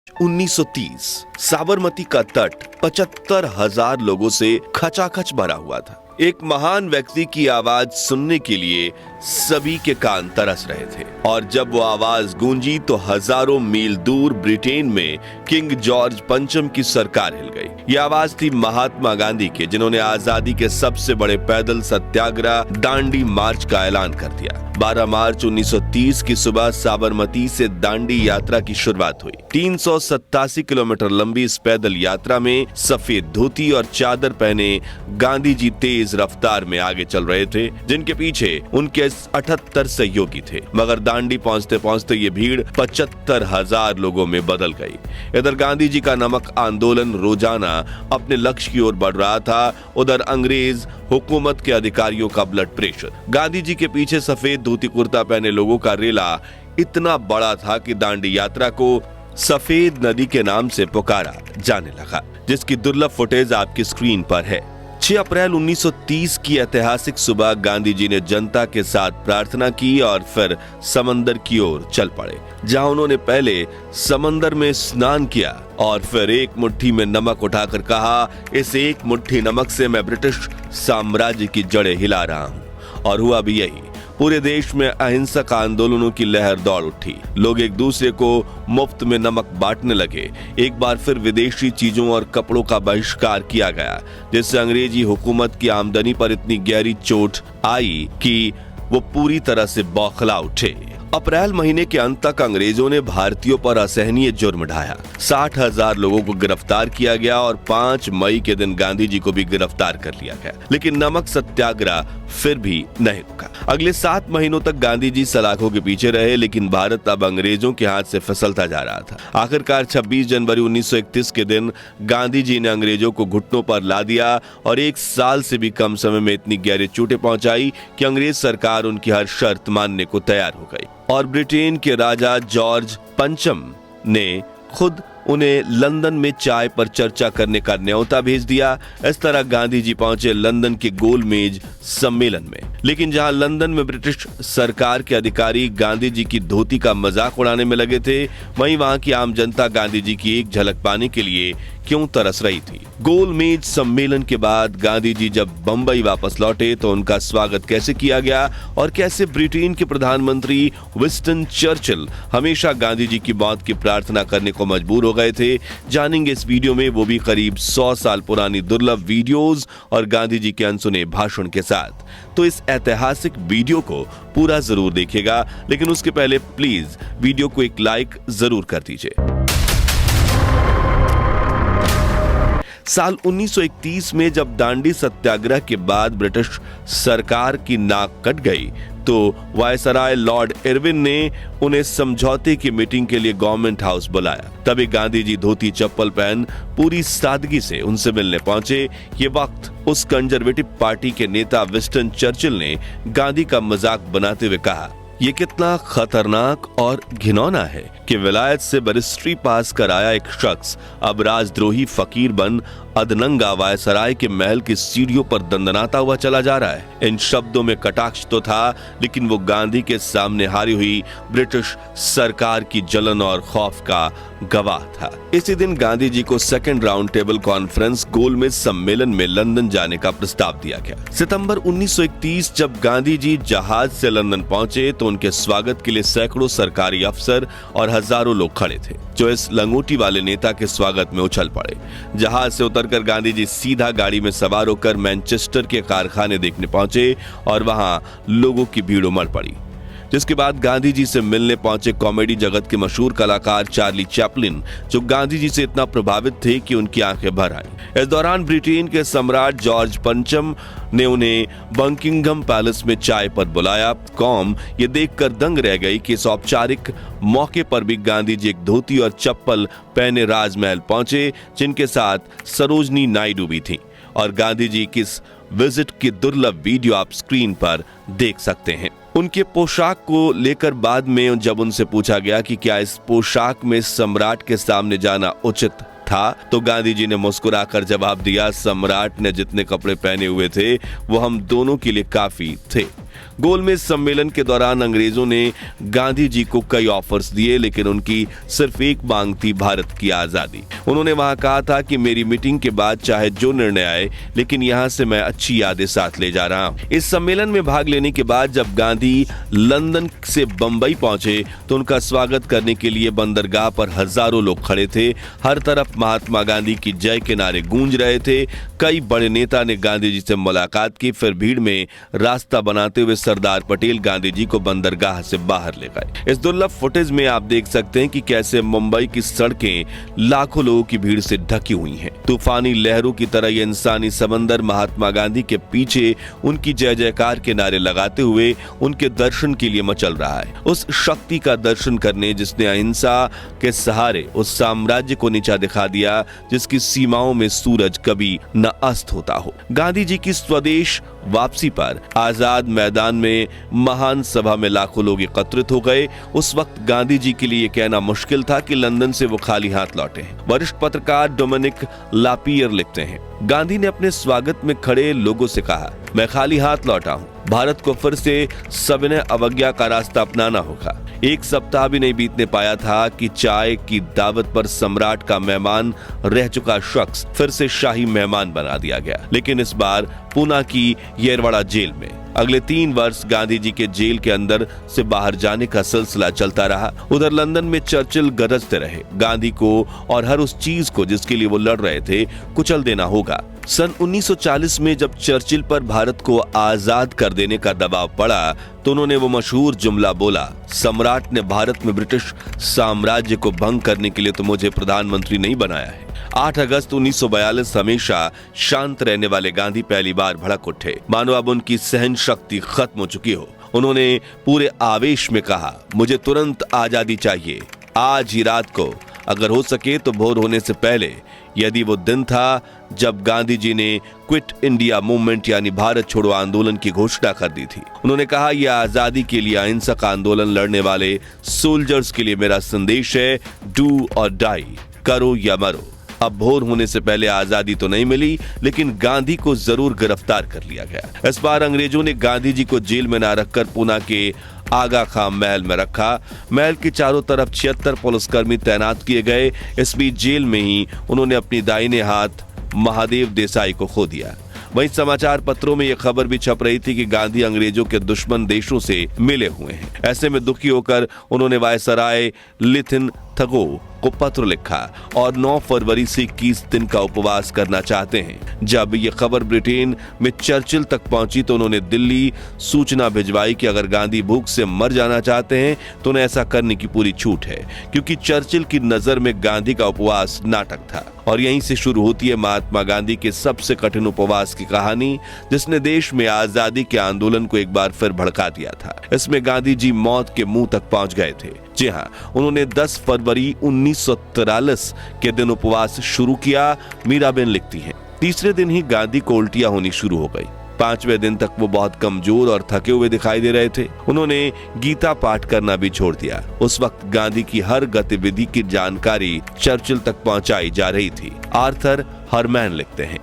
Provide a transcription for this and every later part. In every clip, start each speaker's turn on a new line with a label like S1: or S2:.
S1: 1930 साबरमती का तट 75,000 लोगों से खचाखच भरा हुआ था। एक महान व्यक्ति की आवाज सुनने के लिए सभी के कान तरस रहे थे और जब वो आवाज गूंजी तो हजारों मील दूर ब्रिटेन में किंग जॉर्ज पंचम की सरकार हिल गई। ये आवाज थी महात्मा गांधी के, जिन्होंने आजादी के सबसे बड़े पैदल सत्याग्रह दांडी मार्च का ऐलान कर दिया। 12 मार्च 1930 की सुबह साबरमती से दांडी यात्रा की शुरुआत हुई। 387 किलोमीटर लंबी इस पैदल यात्रा में सफेद धोती और चादर पहने गांधी जी तेज रफ्तार में आगे चल रहे थे, जिनके पीछे उनके 78 सहयोगी थे। मगर दांडी पहुंचते पहुंचते ये भीड़ 75,000 लोगों में बदल गई। इधर गांधी जी का नमक आंदोलन रोजाना अपने लक्ष्य की ओर बढ़ रहा था, उधर अंग्रेज हुकूमत के अधिकारियों का ब्लड प्रेशर। गांधी जी के पीछे सफेद धोती कुर्ता पहने लोगों का रेला इतना बड़ा था कि दांडी यात्रा को सफेद नदी के नाम से पुकारा जाने लगा, जिसकी दुर्लभ फुटेज आपकी स्क्रीन पर है। 6 अप्रैल 1930 की ऐतिहासिक सुबह गांधी जी ने जनता के साथ प्रार्थना की और फिर समंदर की ओर चल पड़े, जहां उन्होंने पहले समंदर में स्नान किया और फिर एक मुट्ठी में नमक उठाकर कहा, इस एक मुट्ठी नमक से मैं ब्रिटिश साम्राज्य की जड़ें हिला रहा हूं। और हुआ भी यही। पूरे देश में अहिंसक आंदोलनों की लहर दौड़ उठी। लोग एक दूसरे को मुफ्त में नमक बांटने लगे। एक बार फिर विदेशी चीजों और कपड़ों का बहिष्कार किया गया, जिससे अंग्रेजी हुकूमत की आमदनी पर इतनी गहरी चोट आई कि वो पूरी तरह से बौखला उठे। अप्रैल महीने के अंत तक अंग्रेजों ने भारतीयों पर असहनीय जुर्म ढाया। 60,000 लोगों को गिरफ्तार किया गया और 5 मई के दिन गांधी जी को भी गिरफ्तार कर लिया गया। लेकिन नमक सत्याग्रह फिर भी नहीं रुका। अगले 7 महीनों तक गांधी जी सलाखों के पीछे रहे, लेकिन भारत अब अंग्रेजों के हाथ से फिसलता जा रहा था। आखिरकार 26 जनवरी 1931 के दिन गांधी जी ने अंग्रेजों को घुटनों पर ला दिया और 1 साल से भी कम समय में इतनी गहरी चोटें पहुंचाई कि अंग्रेज सरकार उनकी हर शर्त मानने को तैयार हो गई और ब्रिटेन के राजा जॉर्ज पंचम ने खुद उन्हें लंदन में चाय पर चर्चा करने का न्योता भेज दिया। इस तरह गांधी जी पहुंचे लंदन के गोलमेज सम्मेलन में। लेकिन जहां लंदन में ब्रिटिश सरकार के अधिकारी गांधी जी की धोती का मजाक उड़ाने में लगे थे, वहीं वहां की आम जनता गांधी जी की एक झलक पाने के लिए क्यों तरस रही थी। गोलमेज सम्मेलन के बाद गांधी जी जब बंबई वापस लौटे तो उनका स्वागत कैसे किया गया और कैसे ब्रिटेन के प्रधानमंत्री विंस्टन चर्चिल हमेशा गांधी जी की मौत की प्रार्थना करने को मजबूर हो गए थे, जानेंगे इस वीडियो में, वो भी करीब 100 साल पुरानी दुर्लभ वीडियोस और गांधी जी के अनसुने भाषण के साथ। तो इस ऐतिहासिक वीडियो को पूरा जरूर देखिएगा, लेकिन उसके पहले प्लीज वीडियो को एक लाइक जरूर कर दीजिए। साल 1931 में जब दांडी सत्याग्रह के बाद ब्रिटिश सरकार की नाक कट गई तो वायसराय लॉर्ड इरविन ने उन्हें समझौते की मीटिंग के लिए गवर्नमेंट हाउस बुलाया। तभी गांधी जी धोती चप्पल पहन पूरी सादगी से उनसे मिलने पहुंचे। ये वक्त उस कंजर्वेटिव पार्टी के नेता विंस्टन चर्चिल ने गांधी का मजाक बनाते हुए कहा, ये कितना खतरनाक और घिनौना है कि विलायत से बैरिस्ट्री पास कर आया एक शख्स अब राजद्रोही फकीर बन अधनंगा वायसराय के महल की सीढ़ियों पर दंदनाता हुआ चला जा रहा है। इन शब्दों में कटाक्ष तो था, लेकिन वो गांधी के सामने हारी हुई ब्रिटिश सरकार की जलन और खौफ का गवाह था। इसी दिन गांधी जी को सेकंड राउंड टेबल कॉन्फ्रेंस गोलमेज सम्मेलन में लंदन जाने का प्रस्ताव दिया गया। सितंबर 1931 जब गांधी जी जहाज से लंदन पहुंचे तो उनके स्वागत के लिए सैकड़ों सरकारी अफसर और हजारों लोग खड़े थे, जो इस लंगोटी वाले नेता के स्वागत में उछल पड़े। जहाज से उतरकर गांधी जी सीधा गाड़ी में सवार होकर मैनचेस्टर के कारखाने देखने पहुंचे और वहां लोगों की भीड़ उमड़ पड़ी। जिसके बाद गांधी जी से मिलने पहुंचे कॉमेडी जगत के मशहूर कलाकार चार्ली चैपलिन, जो गांधी जी से इतना प्रभावित थे कि उनकी आंखें भर आईं। इस दौरान ब्रिटेन के सम्राट जॉर्ज पंचम ने उन्हें बकिंघम पैलेस में चाय पर बुलाया। कौम ये देखकर दंग रह गई कि इस औपचारिक मौके पर भी गांधी जी एक धोती और चप्पल पहने राजमहल पहुंचे, जिनके साथ सरोजनी नायडू भी थी। और गांधी जी की इस विजिट की दुर्लभ वीडियो आप स्क्रीन पर देख सकते हैं। उनके पोशाक को लेकर बाद में जब उनसे पूछा गया कि क्या इस पोशाक में सम्राट के सामने जाना उचित था, तो गांधी जी ने मुस्कुराकर जवाब दिया, सम्राट ने जितने कपड़े पहने हुए थे वो हम दोनों के लिए काफी थे। गोलमेज सम्मेलन के दौरान अंग्रेजों ने गांधी जी को कई ऑफर्स दिए, लेकिन उनकी सिर्फ एक मांग थी, भारत की आजादी। उन्होंने वहां कहा था कि मेरी मीटिंग के बाद चाहे जो निर्णय आए, लेकिन यहां से मैं अच्छी यादें साथ ले जा रहा हूं। इस सम्मेलन में भाग लेने के बाद जब गांधी लंदन से बंबई पहुंचे तो उनका स्वागत करने के लिए बंदरगाह पर हजारों लोग खड़े थे। हर तरफ महात्मा गांधी की जय के नारे गूंज रहे थे। कई बड़े नेता ने गांधी जी से मुलाकात की। फिर भीड़ में रास्ता बनाते हुए सरदार पटेल गांधी जी को बंदरगाह से बाहर ले गए। इस दुर्लभ फुटेज में आप देख सकते हैं कि कैसे मुंबई की सड़कें लाखों लोगों की भीड़ से ढकी हुई हैं। तूफानी लहरों की तरह ये इंसानी समंदर महात्मा गांधी के पीछे उनकी जय जयकार के नारे लगाते हुए उनके दर्शन के लिए मचल रहा है। उस शक्ति का दर्शन करने जिसने अहिंसा के सहारे उस साम्राज्य को नीचा दिखा दिया जिसकी सीमाओं में सूरज कभी न अस्त होता हो। गांधी जी की स्वदेश वापसी पर आजाद मैदान में महान सभा में लाखों लोग एकत्रित हो गए। उस वक्त गांधी जी के लिए कहना मुश्किल था कि लंदन से वो खाली हाथ लौटे। वरिष्ठ पत्रकार डोमिनिक लापियर लिखते हैं, गांधी ने अपने स्वागत में खड़े लोगों से कहा, मैं खाली हाथ लौटा हूं। भारत को फिर से सविनय अवज्ञा का रास्ता अपनाना होगा। एक सप्ताह भी नहीं बीतने पाया था कि चाय की दावत पर सम्राट का मेहमान रह चुका शख्स फिर से शाही मेहमान बना दिया गया, लेकिन इस बार पूना की येरवाड़ा जेल में। अगले 3 वर्ष गांधी जी के जेल के अंदर से बाहर जाने का सिलसिला चलता रहा। उधर लंदन में चर्चिल गरजते रहे, गांधी को और हर उस चीज को जिसके लिए वो लड़ रहे थे कुचल देना होगा। सन 1940 में जब चर्चिल पर भारत को आजाद कर देने का दबाव पड़ा तो उन्होंने वो मशहूर जुमला बोला, सम्राट ने भारत में ब्रिटिश साम्राज्य को भंग करने के लिए तो मुझे प्रधानमंत्री नहीं बनाया है। 8 अगस्त 1942 हमेशा शांत रहने वाले गांधी पहली बार भड़क उठे, मानो अब उनकी सहन शक्ति खत्म हो चुकी हो। उन्होंने पूरे आवेश में कहा, मुझे तुरंत आजादी चाहिए, आज ही रात को, अगर हो सके तो भोर होने से पहले। यदि वो दिन था जब गांधी जी ने क्विट इंडिया मूवमेंट यानी भारत छोड़ो आंदोलन की घोषणा कर दी थी। उन्होंने कहा, यह आजादी के लिए अहिंसक आंदोलन लड़ने वाले सोल्जर्स के लिए मेरा संदेश है, डू और डाई, करो या मरो। अब भोर होने से पहले आजादी तो नहीं मिली, लेकिन गांधी को जरूर गिरफ्तार कर लिया गया। इस बार अंग्रेजों ने गांधी जी को जेल में न रखकर पूना के आगा खां महल में रखा। महल के चारों तरफ 76 पुलिसकर्मी तैनात किए गए। इस बीच जेल में ही उन्होंने अपनी दाहिने हाथ महादेव देसाई को खो दिया। वहीं समाचार पत्रों में यह खबर भी छप रही थी कि गांधी अंग्रेजों के दुश्मन देशों से मिले हुए हैं। ऐसे में दुखी होकर उन्होंने वायसराय लिथिन थगो को पत्र लिखा और 9 फरवरी से 21 दिन का उपवास करना चाहते हैं। जब ये खबर ब्रिटेन में चर्चिल तक पहुंची तो उन्होंने दिल्ली सूचना भिजवाई कि अगर गांधी भूख से मर जाना चाहते हैं तो उन्हें ऐसा करने की पूरी छूट है, क्योंकि चर्चिल की नजर में गांधी का उपवास नाटक था। और यहीं से शुरू होती है महात्मा गांधी के सबसे कठिन उपवास की कहानी, जिसने देश में आजादी के आंदोलन को एक बार फिर भड़का दिया था। इसमें गांधी जी मौत के मुंह तक पहुंच गए थे। जी हाँ, उन्होंने 10 फरवरी 1943 के दिन उपवास शुरू किया। मीराबेन लिखती हैं, तीसरे दिन ही गांधी को उल्टियां होनी शुरू हो गई। 5वें दिन तक वो बहुत कमजोर और थके हुए दिखाई दे रहे थे। उन्होंने गीता पाठ करना भी छोड़ दिया। उस वक्त गांधी की हर गतिविधि की जानकारी चर्चिल तक पहुंचाई जा रही थी। आर्थर हरमैन लिखते हैं,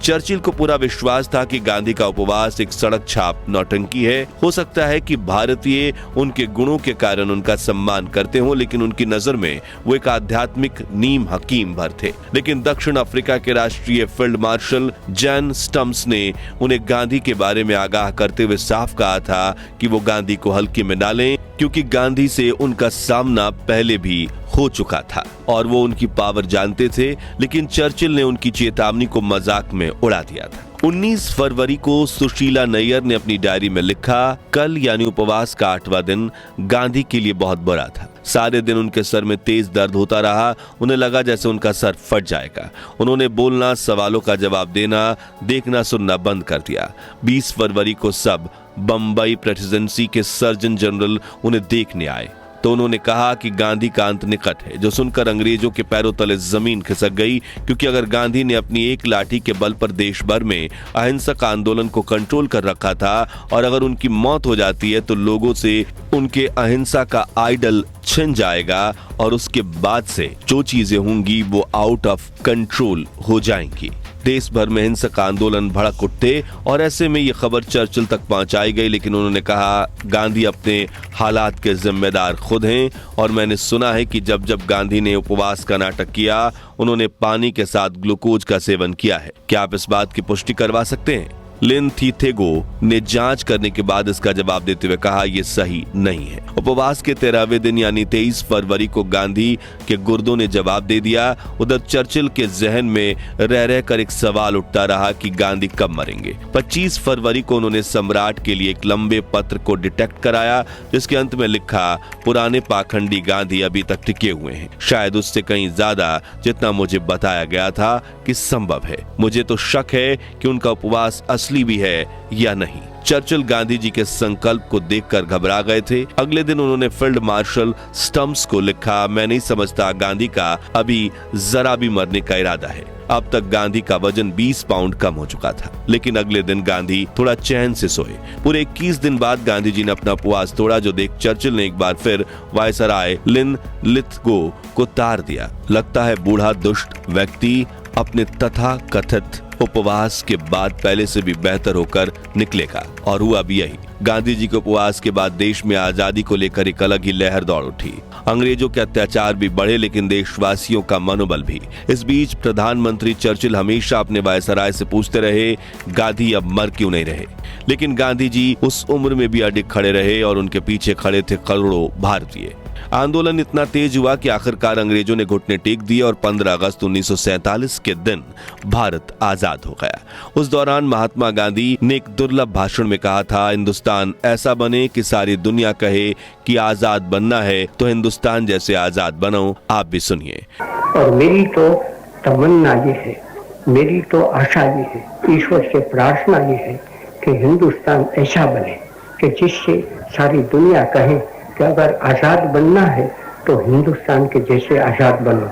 S1: चर्चिल को पूरा विश्वास था कि गांधी का उपवास एक सड़क छाप नौटंकी है। हो सकता है कि भारतीय उनके गुणों के कारण उनका सम्मान करते हों, लेकिन उनकी नजर में वो एक आध्यात्मिक नीम हकीम भर थे। लेकिन दक्षिण अफ्रीका के राष्ट्रीय फील्ड मार्शल जैन स्टम्स ने उन्हें गांधी के बारे में आगाह करते हुए साफ कहा था कि वो गांधी को हल्के में ना लें, क्योंकि गांधी से उनका सामना पहले भी हो चुका था और वो उनकी पावर जानते थे। लेकिन चर्चिल ने उनकी चेतावनी को मजाक में उड़ा दिया था। 19 फरवरी को सुशीला नैयर ने अपनी डायरी में लिखा, कल यानी उपवास का 8वां दिन गांधी के लिए बहुत बुरा था। सारे दिन उनके सर में तेज दर्द होता रहा। उन्हें लगा जैसे उनका सर फट जाएगा। उन्होंने बोलना, सवालों का जवाब देना, देखना सुनना बंद कर दिया। 20 फरवरी को सब बंबई प्रेसिडेंसी के सर्जन जनरल उन्हें देखने आए तो उन्होंने कहा कि गांधी का अंत निकट है, जो सुनकर अंग्रेजों के पैरों तले जमीन खिसक गई, क्योंकि अगर गांधी ने अपनी एक लाठी के बल पर देश भर में अहिंसक आंदोलन को कंट्रोल कर रखा था और अगर उनकी मौत हो जाती है तो लोगों से उनके अहिंसा का आइडल छिन जाएगा और उसके बाद से जो चीजें होंगी वो आउट ऑफ कंट्रोल हो जाएंगी। देश भर में हिंसक आंदोलन भड़क उठते और ऐसे में ये खबर चर्चिल तक पहुंचाई गई, लेकिन उन्होंने कहा गांधी अपने हालात के जिम्मेदार खुद हैं और मैंने सुना है कि जब जब गांधी ने उपवास का नाटक किया उन्होंने पानी के साथ ग्लूकोज का सेवन किया है। क्या आप इस बात की पुष्टि करवा सकते हैं? लिन थीथेगो ने जांच करने के बाद इसका जवाब देते हुए कहा यह सही नहीं है। उपवास के 13वें दिन यानी 23 फरवरी को गांधी के गुर्दों ने जवाब दे दिया। उधर चर्चिल के जहन में रह रहकर एक सवाल उठता रहा कि गांधी कब मरेंगे। 25 फरवरी को उन्होंने सम्राट के लिए एक लंबे पत्र को डिटेक्ट कराया जिसके अंत में लिखा, पुराने पाखंडी गांधी अभी तक टिके हुए हैं, शायद उससे कहीं ज्यादा जितना मुझे बताया गया था कि संभव है। मुझे तो शक है कि उनका उपवास असली भी है या नहीं। चर्चिल गांधी जी के संकल्प को देखकर घबरा गए थे। अगले दिन उन्होंने फील्ड मार्शल स्टम्प्स को लिखा, मैं नहीं समझता गांधी का अभी जरा भी मरने का इरादा है। अब तक गांधी का वजन 20 पाउंड कम हो चुका था, लेकिन अगले दिन गांधी थोड़ा चैन से सोए। पूरे 21 दिन बाद गांधी जी ने अपना उपवास तोड़ा, जो देख चर्चिल ने एक बार फिर वायसराय लिन लिथगो को तार दिया। लगता है बूढ़ा दुष्ट व्यक्ति अपने तथा कथित उपवास के बाद पहले से भी बेहतर होकर निकलेगा, और हुआ भी यही। गांधी जी के उपवास के बाद देश में आजादी को लेकर एक अलग ही लहर दौड़ उठी। अंग्रेजों के अत्याचार भी बढ़े, लेकिन देशवासियों का मनोबल भी। इस बीच प्रधानमंत्री चर्चिल हमेशा अपने वायसराय से पूछते रहे, गांधी अब मर क्यों नहीं रहे? लेकिन गांधी जी उस उम्र में भी अडिग खड़े रहे और उनके पीछे खड़े थे करोड़ों भारतीय। आंदोलन इतना तेज हुआ कि आखिरकार अंग्रेजों ने घुटने टेक दिए और 15 अगस्त 1947 के दिन भारत आजाद हो गया। उस दौरान महात्मा गांधी ने एक दुर्लभ भाषण में कहा था, हिंदुस्तान ऐसा बने कि सारी दुनिया कहे कि आजाद बनना है तो हिंदुस्तान जैसे आजाद बनो। आप भी सुनिए।
S2: और मेरी तो तमन्ना ये है, मेरी तो आशा ये है, ईश्वर से प्रार्थना ये है कि हिंदुस्तान ऐसा बने कि जिससे सारी दुनिया कहे कि अगर आजाद बनना है तो हिंदुस्तान के जैसे आजाद बनो।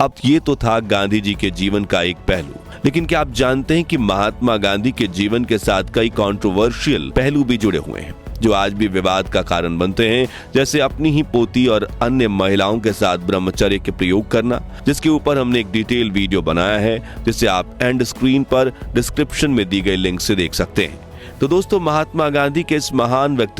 S1: अब ये तो था गांधी जी के जीवन का एक पहलू, लेकिन क्या आप जानते हैं कि महात्मा गांधी के जीवन के साथ कई कंट्रोवर्शियल पहलू भी जुड़े हुए हैं जो आज भी विवाद का कारण बनते हैं, जैसे अपनी ही पोती और अन्य महिलाओं के साथ ब्रह्मचर्य के प्रयोग करना, जिसके ऊपर हमने एक डिटेल वीडियो बनाया है जिसे आप एंड स्क्रीन पर डिस्क्रिप्शन में दी गई लिंक से देख सकते हैं। तो दोस्तों, महात्मा गांधी के इस महान व्यक्ति